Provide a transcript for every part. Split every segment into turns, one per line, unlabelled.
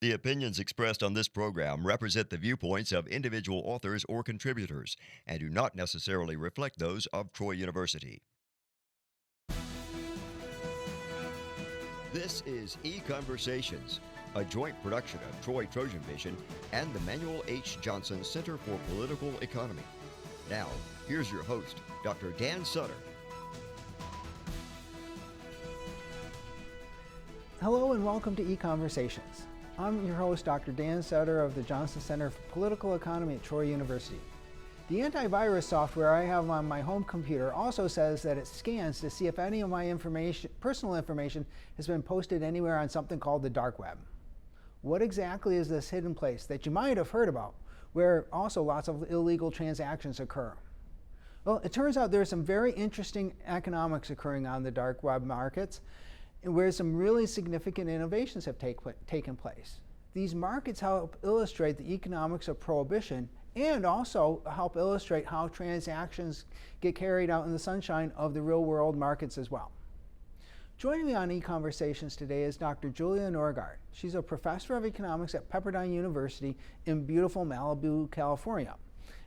The opinions expressed on this program represent the viewpoints of individual authors or contributors and do not necessarily reflect those of Troy University. This is EconVersations, a joint production of Troy Trojan Vision and the Manuel Johnson Center for Political Economy. Now, here's your host, Dr. Dan Sutter.
Hello and welcome to EconVersations. I'm your host, Dr. Dan Sutter of the Johnson Center for Political Economy at Troy University. The antivirus software I have on my home computer also says that it scans to see if any of my personal information has been posted anywhere on something called the dark web. What exactly is this hidden place that you might have heard about, where also lots of illegal transactions occur? Well, it turns out there's some very interesting economics occurring on the dark web markets, where some really significant innovations have taken place. These markets help illustrate the economics of prohibition and also help illustrate how transactions get carried out in the sunshine of the real world markets as well. Joining me on EconVersations today is Dr. Julia Norgaard. She's a professor of economics at Pepperdine University in beautiful Malibu, California.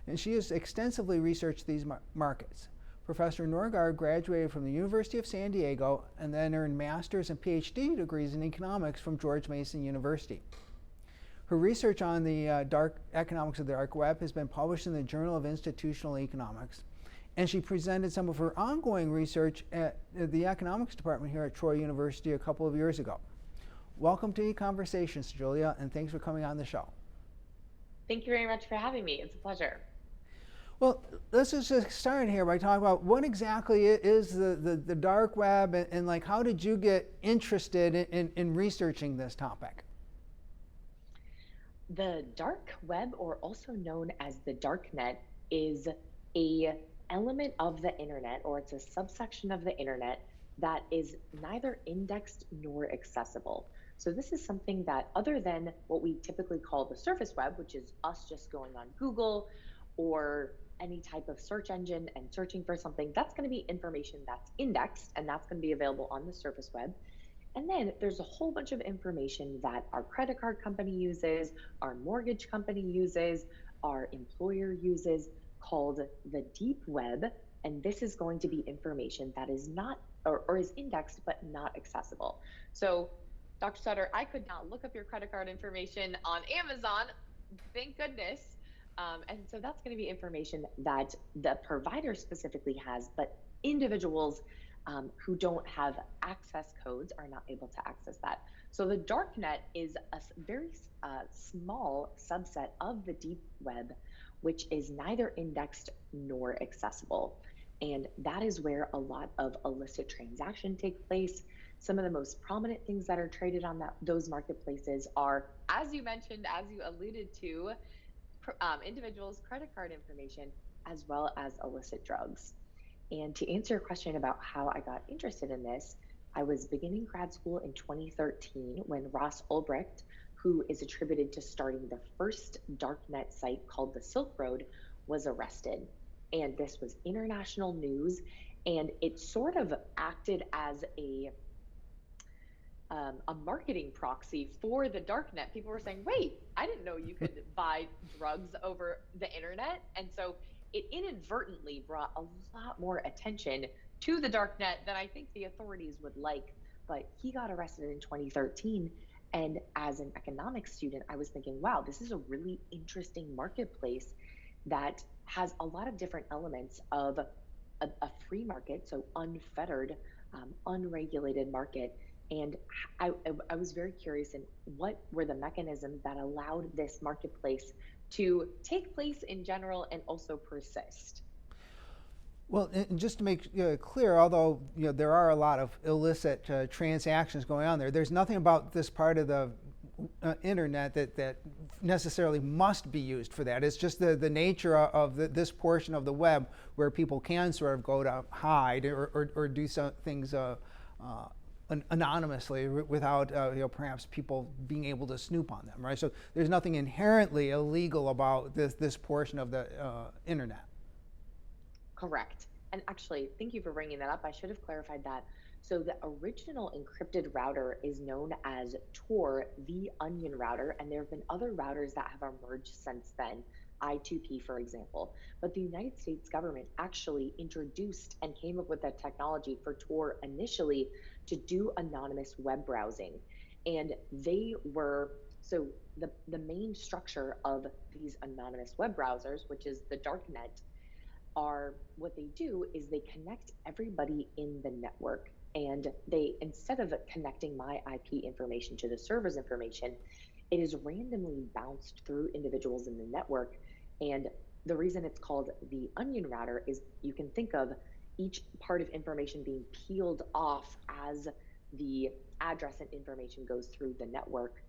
And she has extensively researched these markets. Professor Norgaard graduated from the University of San Diego and then earned master's and PhD degrees in economics from George Mason University. Her research on the economics of the dark web has been published in the Journal of Institutional Economics, and she presented some of her ongoing research at the economics department here at Troy University a couple of years ago. Welcome to EconVersations, Julia, and thanks for coming on the show.
Thank you very much for having me. It's a pleasure.
Well, let's just start here by talking about what exactly is the dark web and like how did you get interested in researching this topic?
The dark web, or also known as the dark net, is a element of the internet, or it's a subsection of the internet that is neither indexed nor accessible. So this is something that, other than what we typically call the surface web, which is us just going on Google or any type of search engine and searching for something, that's going to be information that's indexed and that's going to be available on the surface web. And then there's a whole bunch of information that our credit card company uses, our mortgage company uses, our employer uses, called the deep web. And this is going to be information that is not or is indexed but not accessible. So Dr. Sutter, I could not look up your credit card information on Amazon, thank goodness. And so that's going to be information that the provider specifically has, but individuals who don't have access codes are not able to access that. So the dark net is a very small subset of the deep web, which is neither indexed nor accessible. And that is where a lot of illicit transactions take place. Some of the most prominent things that are traded on those marketplaces are, as you mentioned, as you alluded to, individuals' credit card information, as well as illicit drugs. And to answer your question about how I got interested in this, I was beginning grad school in 2013 when Ross Ulbricht, who is attributed to starting the first darknet site called the Silk Road, was arrested. And this was international news, and it sort of acted as a marketing proxy for the darknet. People were saying, wait, I didn't know you could buy drugs over the internet. And so it inadvertently brought a lot more attention to the darknet than I think the authorities would like. But he got arrested in 2013. And as an economics student, I was thinking, wow, this is a really interesting marketplace that has a lot of different elements of a free market, so unfettered, unregulated market. And I was very curious in what were the mechanisms that allowed this marketplace to take place in general and also persist.
Well, and just to make clear, although there are a lot of illicit transactions going on there, there's nothing about this part of the internet that necessarily must be used for that. It's just the nature of this portion of the web where people can sort of go to hide or do some things anonymously without perhaps people being able to snoop on them, right? So there's nothing inherently illegal about this portion of the internet.
Correct. And actually, thank you for bringing that up. I should have clarified that. So the original encrypted router is known as Tor, the onion router, and there have been other routers that have emerged since then, I2P, for example. But the United States government actually introduced and came up with that technology for Tor initially to do anonymous web browsing. And they were, so the main structure of these anonymous web browsers, which is the darknet, are what they do is they connect everybody in the network. And they, instead of connecting my IP information to the server's information, it is randomly bounced through individuals in the network. And the reason it's called the onion router is you can think of each part of information being peeled off as the address and information goes through the network,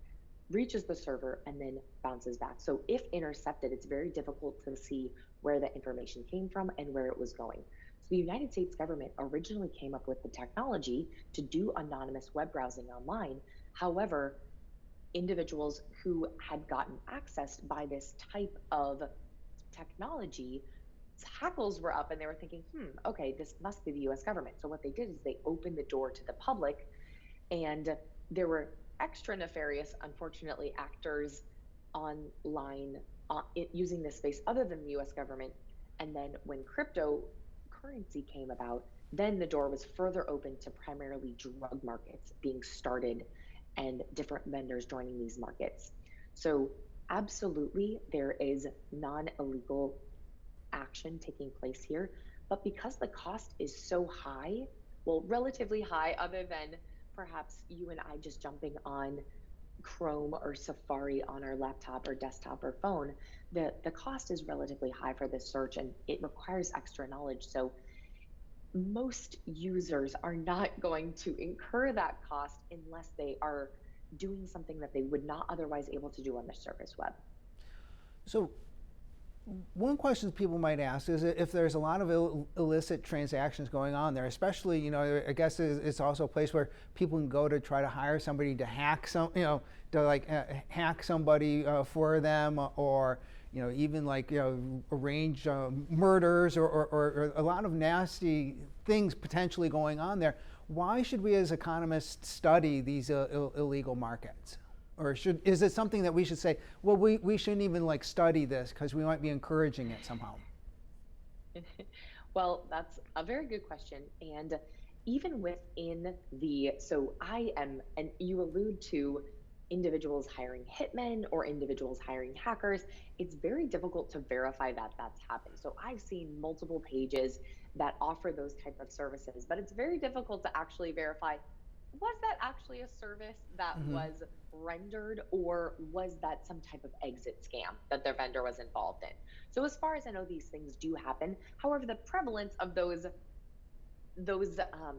reaches the server, and then bounces back. So if intercepted, it's very difficult to see where the information came from and where it was going. So the United States government originally came up with the technology to do anonymous web browsing online. However, individuals who had gotten accessed by this type of technology, hackles were up and they were thinking, okay, this must be the US government. So what they did is they opened the door to the public, and there were extra nefarious, unfortunately, actors online using this space other than the US government. And then when cryptocurrency came about, then the door was further open to primarily drug markets being started and different vendors joining these markets. So absolutely, there is non-illegal action taking place here. But because the cost is so high, well, relatively high, other than perhaps you and I just jumping on Chrome or Safari on our laptop or desktop or phone, the cost is relatively high for this search, and it requires extra knowledge. So most users are not going to incur that cost unless they are doing something that they would not otherwise able to do on the surface web.
So one question people might ask is if there's a lot of illicit transactions going on there, especially, I guess it's also a place where people can go to try to hire somebody to hack hack somebody for them, or, even arrange murders or a lot of nasty things potentially going on there. Why should we as economists study these illegal markets? Or is it something that we should say, well, we shouldn't even study this because we might be encouraging it somehow?
Well, that's a very good question. And even within and you allude to individuals hiring hitmen or individuals hiring hackers, it's very difficult to verify that that's happened. So I've seen multiple pages that offer those type of services, but it's very difficult to actually verify, was that actually a service that was rendered, or was that some type of exit scam that their vendor was involved in? So as far as I know, these things do happen. However, the prevalence of those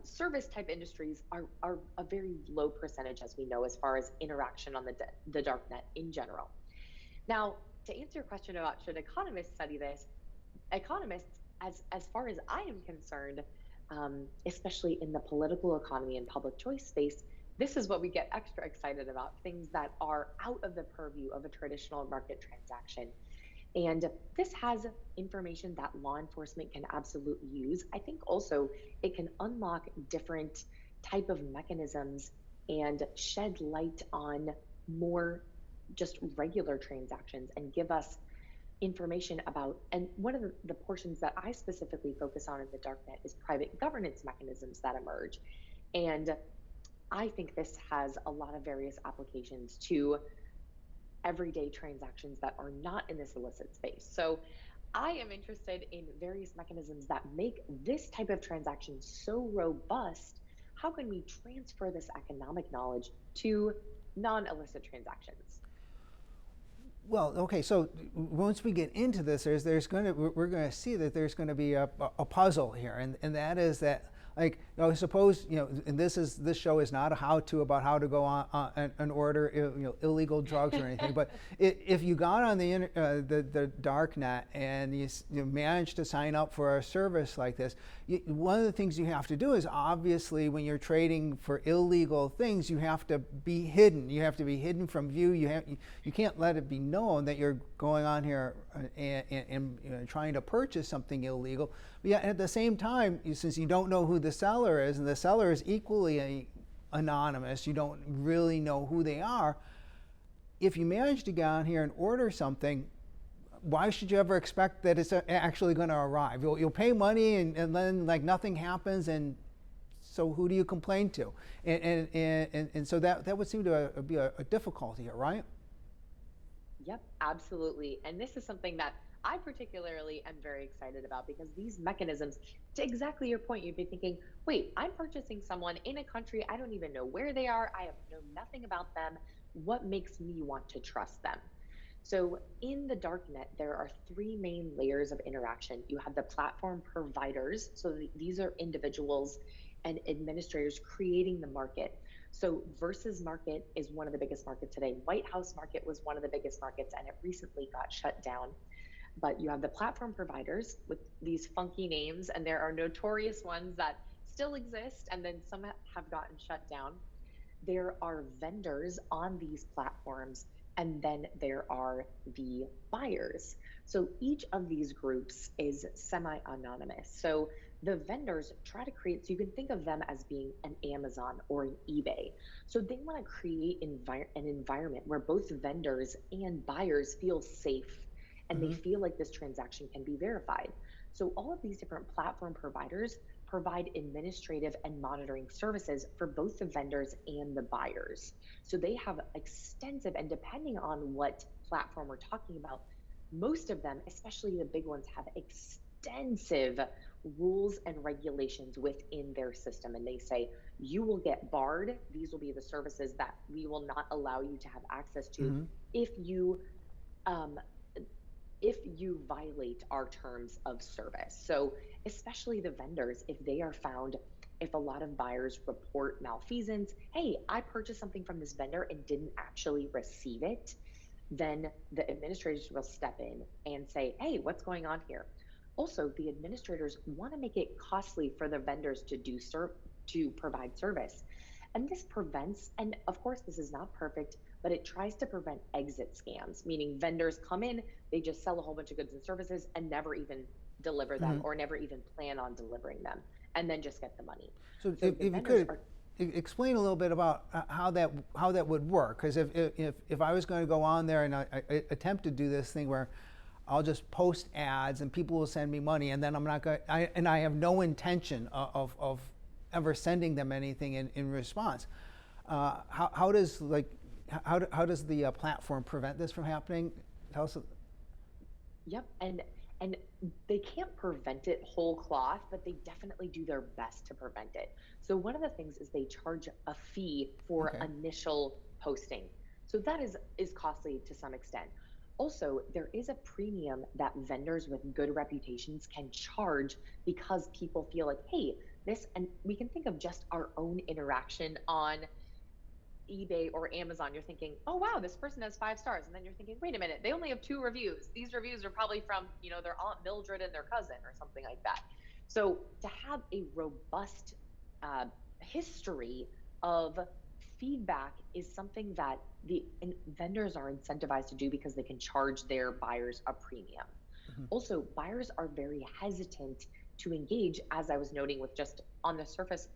service type industries are a very low percentage, as we know, as far as interaction on the dark net in general. Now, to answer your question about should economists study this, economists, as far as I am concerned, especially in the political economy and public choice space, this is what we get extra excited about, things that are out of the purview of a traditional market transaction. And this has information that law enforcement can absolutely use. I think also it can unlock different type of mechanisms and shed light on more just regular transactions and give us information about, and one of the portions that I specifically focus on in the darknet is private governance mechanisms that emerge. And I think this has a lot of various applications to everyday transactions that are not in this illicit space. So I am interested in various mechanisms that make this type of transaction so robust. How can we transfer this economic knowledge to non-illicit transactions?
Well, okay, so once we get into this, we're going to see that there's going to be a puzzle here, and that is that, suppose, and this show is not a how-to about how to go on and order illegal drugs or anything, but if you got on the dark net and you managed to sign up for a service like this, one of the things you have to do is, obviously, when you're trading for illegal things, you have to be hidden. You have to be hidden from view. You can't let it be known that you're going on here and trying to purchase something illegal. But yet at the same time, since you don't know who the seller is, and the seller is equally anonymous, you don't really know who they are, if you manage to get on here and order something, why should you ever expect that it's actually going to arrive? You'll pay money and then like nothing happens, and so who do you complain to? And so that would seem to be a difficulty here, right?
Yep, absolutely. And this is something that I particularly am very excited about, because these mechanisms, to exactly your point, you'd be thinking, wait, I'm purchasing someone in a country I don't even know where they are. I know nothing about them. What makes me want to trust them? So in the darknet, there are three main layers of interaction. You have the platform providers. So these are individuals and administrators creating the market. So Versus Market is one of the biggest markets today. White House Market was one of the biggest markets, and it recently got shut down. But you have the platform providers with these funky names, and there are notorious ones that still exist, and then some have gotten shut down. There are vendors on these platforms, and then there are the buyers. So each of these groups is semi-anonymous. So the vendors try to create, so you can think of them as being an Amazon or an eBay. So they want to create an environment where both vendors and buyers feel safe, and they feel like this transaction can be verified. So all of these different platform providers provide administrative and monitoring services for both the vendors and the buyers. So they have extensive, and depending on what platform we're talking about, most of them, especially the big ones, have extensive rules and regulations within their system. And they say, you will get barred. These will be the services that we will not allow you to have access to if you violate our terms of service. So especially the vendors, if they are found, if a lot of buyers report malfeasance, hey, I purchased something from this vendor and didn't actually receive it, then the administrators will step in and say, hey, what's going on here? Also, the administrators want to make it costly for the vendors to provide service. And this prevents, and of course this is not perfect, but it tries to prevent exit scams, meaning vendors come in, they just sell a whole bunch of goods and services and never even deliver them or never even plan on delivering them, and then just get the money.
So if you could explain a little bit about how that would work, because if I was going to go on there and I attempt to do this thing where I'll just post ads and people will send me money, and then I'm not going, and I have no intention of ever sending them anything in response. How does the platform prevent this from happening? Tell us.
Yep, and they can't prevent it whole cloth, but they definitely do their best to prevent it. So one of the things is they charge a fee for initial posting. So that is costly to some extent. Also, there is a premium that vendors with good reputations can charge, because people feel like, hey, and we can think of just our own interaction on eBay or Amazon. You're thinking, oh wow, this person has 5 stars, and then you're thinking, wait a minute, they only have 2 reviews. These reviews are probably from their Aunt Mildred and their cousin or something like that. So to have a robust history of feedback is something that the vendors are incentivized to do, because they can charge their buyers a premium. Also, buyers are very hesitant to engage, as I was noting with just on the surface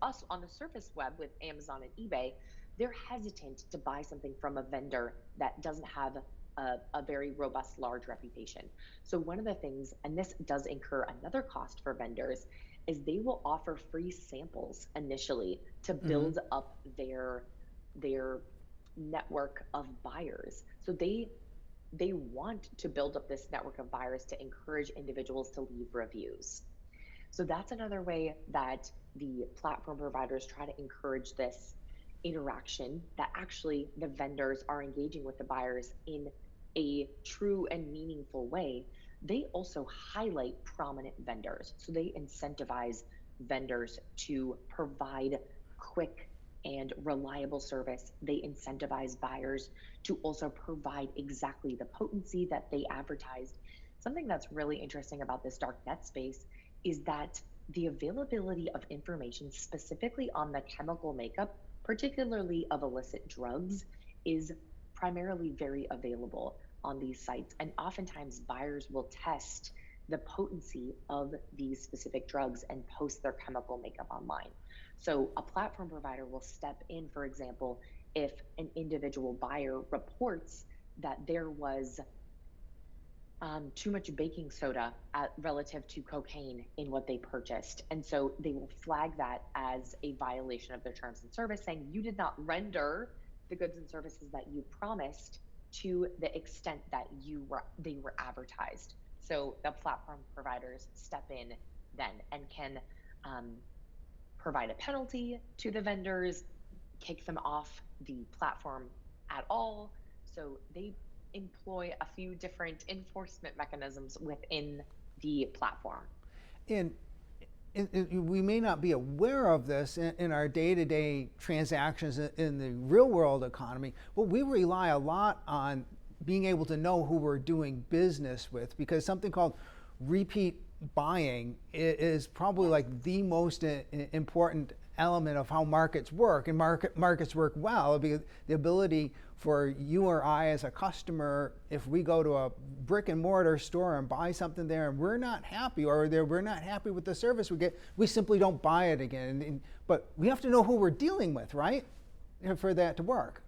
web with Amazon and eBay. They're hesitant to buy something from a vendor that doesn't have a very robust, large reputation. So one of the things, and this does incur another cost for vendors, is they will offer free samples initially to build up their network of buyers. So they want to build up this network of buyers to encourage individuals to leave reviews. So that's another way that the platform providers try to encourage this interaction, that actually the vendors are engaging with the buyers in a true and meaningful way. They also highlight prominent vendors. So they incentivize vendors to provide quick and reliable service. They incentivize buyers to also provide exactly the potency that they advertised. Something that's really interesting about this dark net space is that the availability of information specifically on the chemical makeup, particularly of illicit drugs, is primarily very available on these sites. And oftentimes buyers will test the potency of these specific drugs and post their chemical makeup online. So a platform provider will step in, for example, if an individual buyer reports that there was too much baking soda relative to cocaine in what they purchased. And so they will flag that as a violation of their terms and service, saying you did not render the goods and services that you promised to the extent that they were advertised. So the platform providers step in then and can provide a penalty to the vendors, kick them off the platform at all. So they employ a few different enforcement mechanisms within the platform.
And we may not be aware of this in our day-to-day transactions in the real-world economy, but we rely a lot on being able to know who we're doing business with, because something called repeat buying is probably like the most important element of how markets work. And markets work well because the ability for you or I as a customer, if we go to a brick and mortar store and buy something there and we're not happy, or we're not happy with the service we get, we simply don't buy it again. But we have to know who we're dealing with, right? For that to work.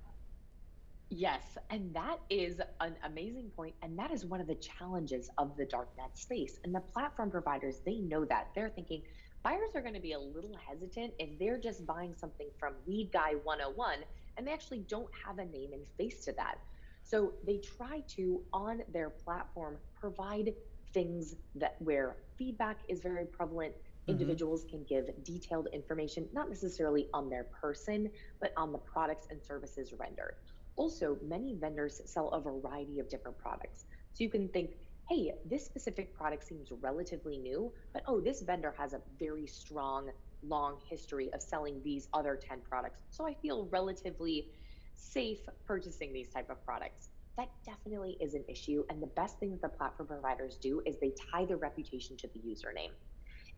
Yes, and that is an amazing point, and that is one of the challenges of the darknet space. And the platform providers, they know that. They're thinking buyers are going to be a little hesitant if they're just buying something from Weed Guy 101 and they actually don't have a name and face to that. So they try to, on their platform, provide things that where feedback is very prevalent. Individuals can give detailed information, not necessarily on their person, but on the products and services rendered. Also, many vendors sell a variety of different products. So you can think, hey, this specific product seems relatively new, but oh, this vendor has a very strong, long history of selling these other 10 products. So I feel relatively safe purchasing these type of products. That definitely is an issue. And the best thing that the platform providers do is they tie the reputation to the username.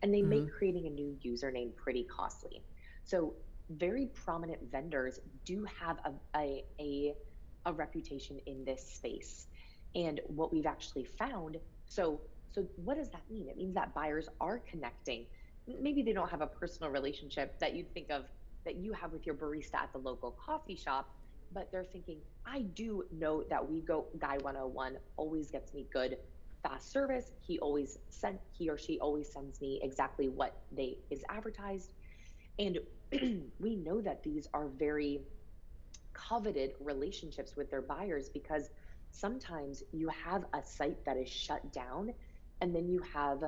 And they make creating a new username pretty costly. So very prominent vendors do have a reputation in this space. And what we've actually found, so what does that mean? It means that buyers are connecting. Maybe they don't have a personal relationship that you'd think of that you have with your barista at the local coffee shop, but they're thinking, I do know that Guy 101 always gets me good, fast service. He or she always sends me exactly what is advertised. And we know that these are very coveted relationships with their buyers, because sometimes you have a site that is shut down, and then you have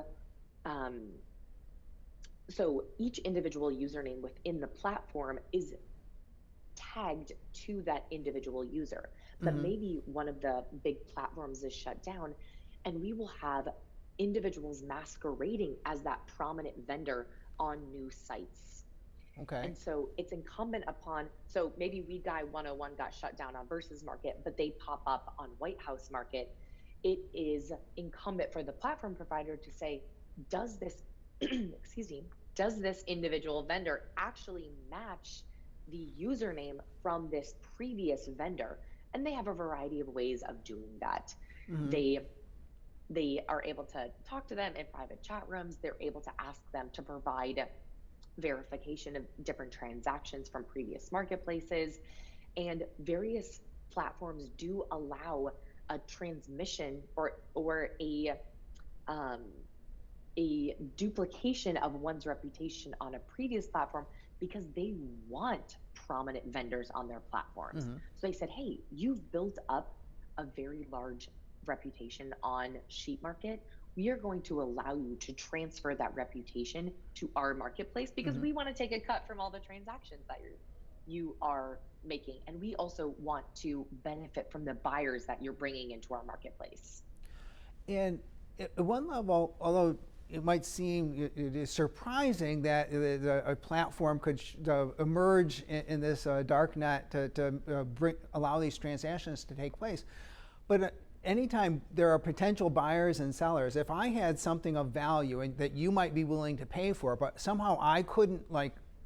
so each individual username within the platform is tagged to that individual user. But maybe one of the big platforms is shut down, and we will have individuals masquerading as that prominent vendor on new sites.
Okay.
And so it's incumbent upon, so maybe Weed Guy 101 got shut down on Versus Market, but they pop up on White House Market. It is incumbent for the platform provider to say, does this, does this individual vendor actually match the username from this previous vendor? And they have a variety of ways of doing that. They are able to talk to them in private chat rooms. They're able to ask them to provide verification of different transactions from previous marketplaces, and various platforms do allow a transmission or a duplication of one's reputation on a previous platform, because they want prominent vendors on their platforms. So they said, hey, you've built up a very large reputation on Sheet Market. We are going to allow you to transfer that reputation to our marketplace, because we want to take a cut from all the transactions that you are making. And we also want to benefit from the buyers that you're bringing into our marketplace.
And at one level, although it might seem it is surprising that a platform could emerge in this dark net to allow these transactions to take place, but anytime there are potential buyers and sellers, if I had something of value and that you might be willing to pay for, but somehow I couldn't,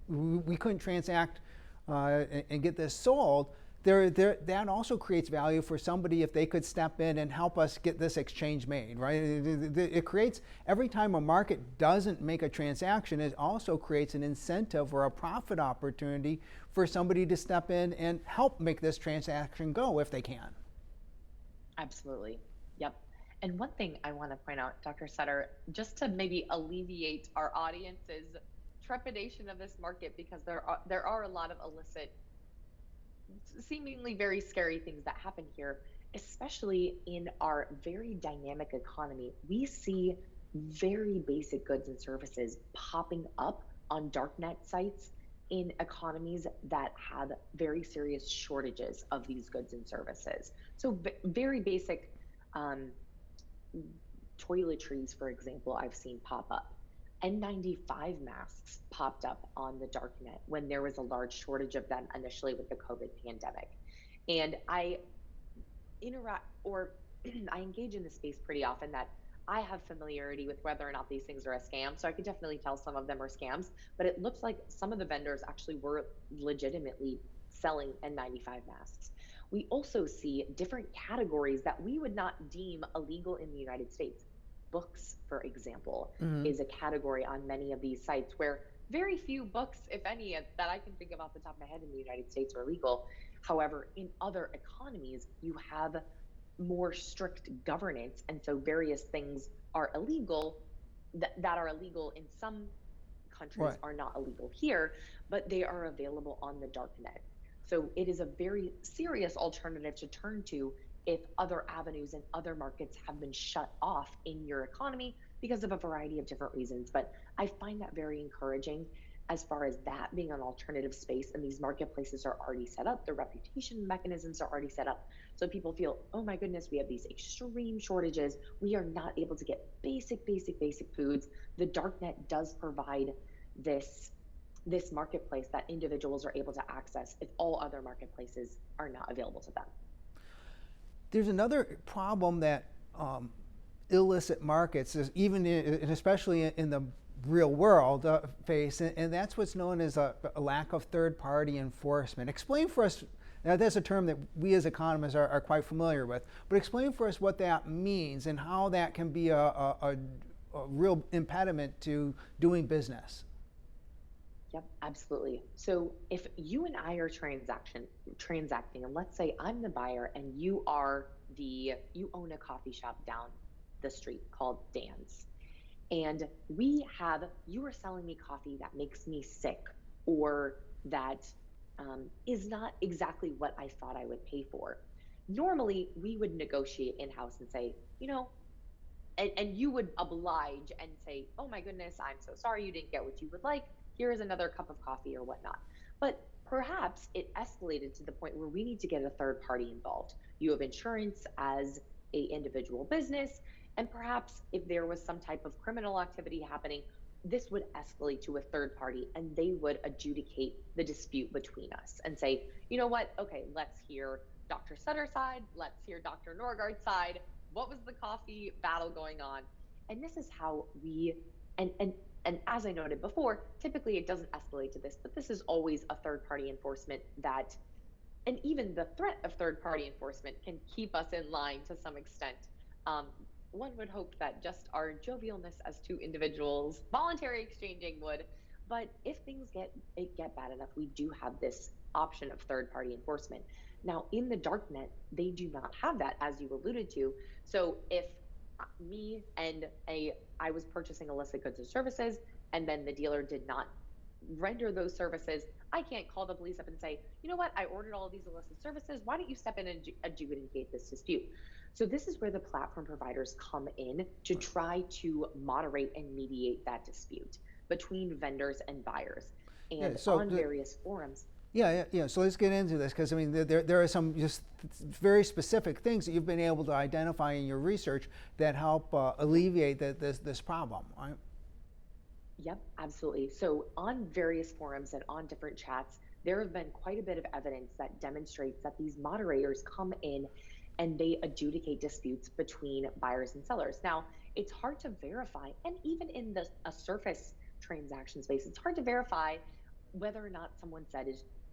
we couldn't transact and get this sold, that also creates value for somebody if they could step in and help us get this exchange made, right? It creates, every time a market doesn't make a transaction, it also creates an incentive or a profit opportunity for somebody to step in and help make this transaction go if they can.
Absolutely. Yep. And one thing I want to point out, Dr. Sutter, just to maybe alleviate our audience's trepidation of this market, because there are a lot of illicit, seemingly very scary things that happen here, especially in our very dynamic economy. We see very basic goods and services popping up on darknet sites in economies that have very serious shortages of these goods and services. So very basic toiletries, for example, I've seen pop up. N95 masks popped up on the darknet when there was a large shortage of them initially with the COVID pandemic. And I interact or I engage in this space pretty often, that I have familiarity with whether or not these things are a scam. So I could definitely tell some of them are scams, but it looks like some of the vendors actually were legitimately selling N95 masks. We also see different categories that we would not deem illegal in the United States. Books, for example, is a category on many of these sites where very few books, if any, that I can think of off the top of my head in the United States are legal. However, in other economies, you have more strict governance. And so various things are illegal that are illegal in some countries are not illegal here, but they are available on the dark net. So it is a very serious alternative to turn to if other avenues and other markets have been shut off in your economy because of a variety of different reasons. But I find that very encouraging as far as that being an alternative space, and these marketplaces are already set up, the reputation mechanisms are already set up. So people feel, oh my goodness, we have these extreme shortages. We are not able to get basic foods. The darknet does provide this marketplace that individuals are able to access if all other marketplaces are not available to them.
There's another problem that illicit markets, even and especially in the real world, face, and that's what's known as a lack of third-party enforcement. Explain for us, now that's a term that we as economists are quite familiar with, but explain for us what that means and how that can be a real impediment to doing business.
Yep, absolutely. So if you and I are transacting, and let's say I'm the buyer and you own a coffee shop down the street called Dan's, and you are selling me coffee that makes me sick, or that is not exactly what I thought I would pay for. Normally, we would negotiate in-house and say, and you would oblige and say, oh my goodness, I'm so sorry you didn't get what you would like. Here is another cup of coffee or whatnot. But perhaps it escalated to the point where we need to get a third party involved. You have insurance as a individual business, and perhaps if there was some type of criminal activity happening, this would escalate to a third party and they would adjudicate the dispute between us and say, you know what, okay, let's hear Dr. Sutter's side, let's hear Dr. Norgaard's side. What was the coffee battle going on? And this is how and as I noted before, typically it doesn't escalate to this, but this is always a third-party enforcement and even the threat of third-party enforcement can keep us in line to some extent. One would hope that just our jovialness as two individuals, voluntary exchanging would, but if things get bad enough, we do have this option of third-party enforcement. Now, in the darknet, they do not have that, as you alluded to. So if me and I was purchasing illicit goods and services, and then the dealer did not render those services, I can't call the police up and say, you know what, I ordered all of these illicit services. Why don't you step in and adjudicate this dispute? So this is where the platform providers come in to try to moderate and mediate that dispute between vendors and buyers. And various forums.
Yeah. So let's get into this, because I mean, there are some just very specific things that you've been able to identify in your research that help alleviate this problem, right?
Yep, absolutely. So on various forums and on different chats, there have been quite a bit of evidence that demonstrates that these moderators come in and they adjudicate disputes between buyers and sellers. Now, it's hard to verify, and even in a surface transaction space, it's hard to verify whether or not someone said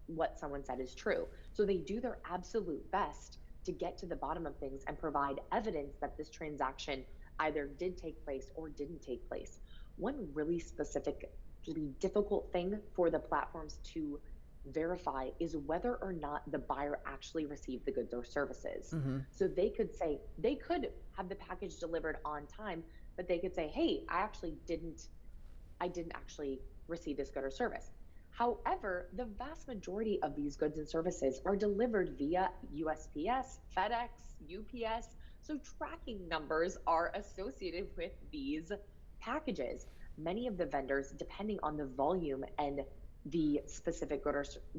what someone said is true. So they do their absolute best to get to the bottom of things and provide evidence that this transaction either did take place or didn't take place. One really specifically difficult thing for the platforms to verify is whether or not the buyer actually received the goods or services. So they could say, they could have the package delivered on time, but they could say, hey, I didn't actually receive this good or service. However, the vast majority of these goods and services are delivered via USPS, FedEx, UPS. So tracking numbers are associated with these packages. Many of the vendors, depending on the volume and the specific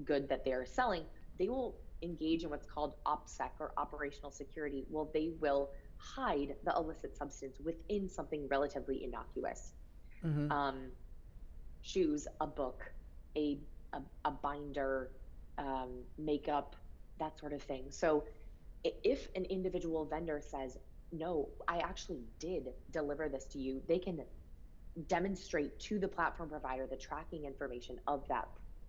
good that they're selling, they will engage in what's called OPSEC, or operational security. Well, they will hide the illicit substance within something relatively innocuous. Shoes, a book, a binder, makeup, that sort of thing. So if an individual vendor says, no, I actually did deliver this to you, they can demonstrate to the platform provider the tracking information of that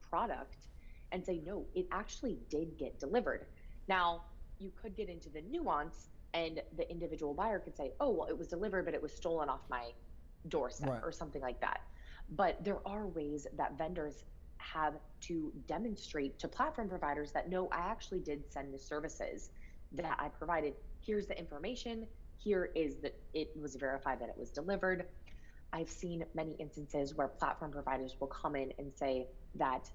product and say, no, it actually did get delivered. Now, you could get into the nuance, and the individual buyer could say, oh, well, it was delivered, but it was stolen off my doorstep, or something like that. But there are ways that vendors have to demonstrate to platform providers that, no, I actually did send the services that I provided. Here's the information. Here is that it was verified that it was delivered. I've seen many instances where platform providers will come in and say that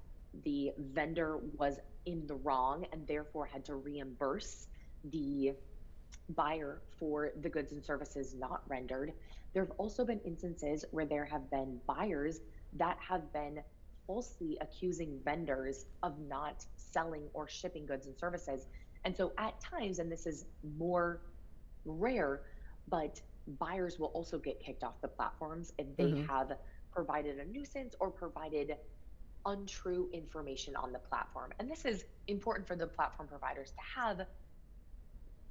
the vendor was in the wrong and therefore had to reimburse the buyer for the goods and services not rendered. There have also been instances where there have been buyers that have been falsely accusing vendors of not selling or shipping goods and services. And so at times, and this is more rare, but buyers will also get kicked off the platforms if they have provided a nuisance or provided untrue information on the platform. And this is important for the platform providers to have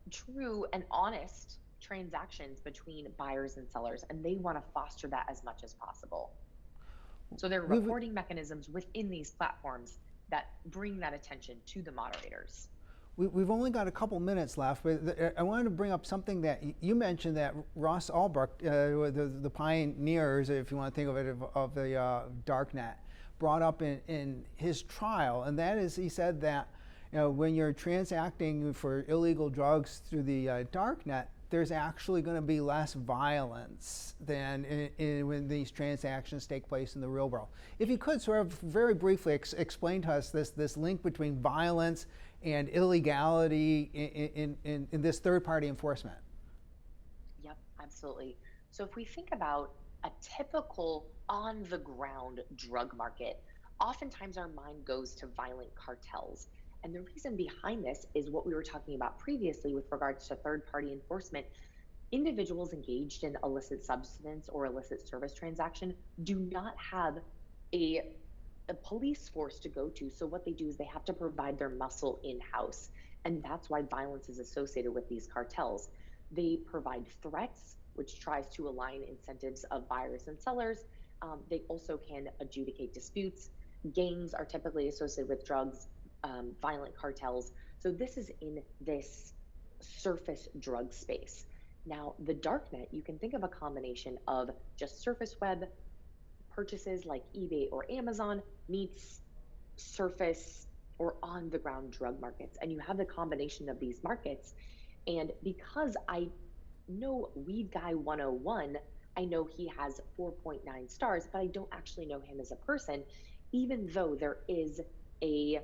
true and honest transactions between buyers and sellers, and they want to foster that as much as possible. So there are reporting mechanisms within these platforms that bring that attention to the moderators.
We've only got a couple minutes left, but I wanted to bring up something that you mentioned, that Ross Ulbricht, the pioneers, if you want to think of it, of the darknet, brought up in his trial, and that is, he said that when you're transacting for illegal drugs through the darknet, there's actually going to be less violence than when these transactions take place in the real world. If you could sort of very briefly explain to us this link between violence and illegality in this third-party enforcement.
Yep, absolutely. So if we think about a typical on-the-ground drug market, oftentimes our mind goes to violent cartels. And the reason behind this is what we were talking about previously with regards to third-party enforcement. Individuals engaged in illicit substance or illicit service transaction do not have a police force to go to. So what they do is they have to provide their muscle in-house. And that's why violence is associated with these cartels. They provide threats, which tries to align incentives of buyers and sellers. They also can adjudicate disputes. Gangs are typically associated with drugs, violent cartels. So this is in this surface drug space. Now, the darknet, you can think of a combination of just surface web purchases like eBay or Amazon meets surface or on the ground drug markets. And you have the combination of these markets. And because I know Weed Guy 101, I know he has 4.9 stars, but I don't actually know him as a person, even though there is a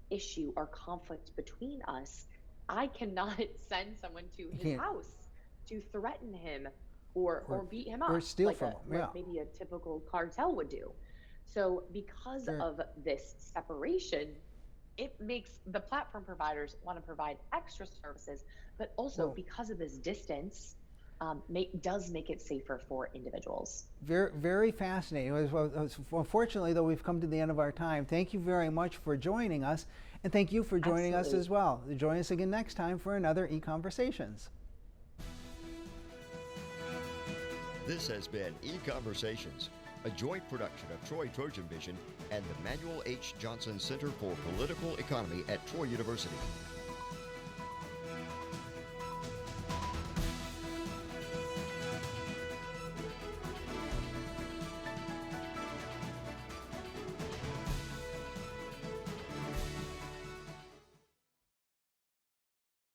issue or conflict between us, I cannot send someone to his house to threaten him or beat him up,
or steal from him,
like maybe a typical cartel would do. So because of this separation, it makes the platform providers want to provide extra services, but also because of this distance, does make it safer for individuals.
Very, very fascinating. Unfortunately, though, we've come to the end of our time. Thank you very much for joining us, and thank you for joining us as well. Join us again next time for another EconVersations.
This has been EconVersations. a joint production of Troy Trojan Vision and the Manuel H. Johnson Center for Political Economy at Troy University.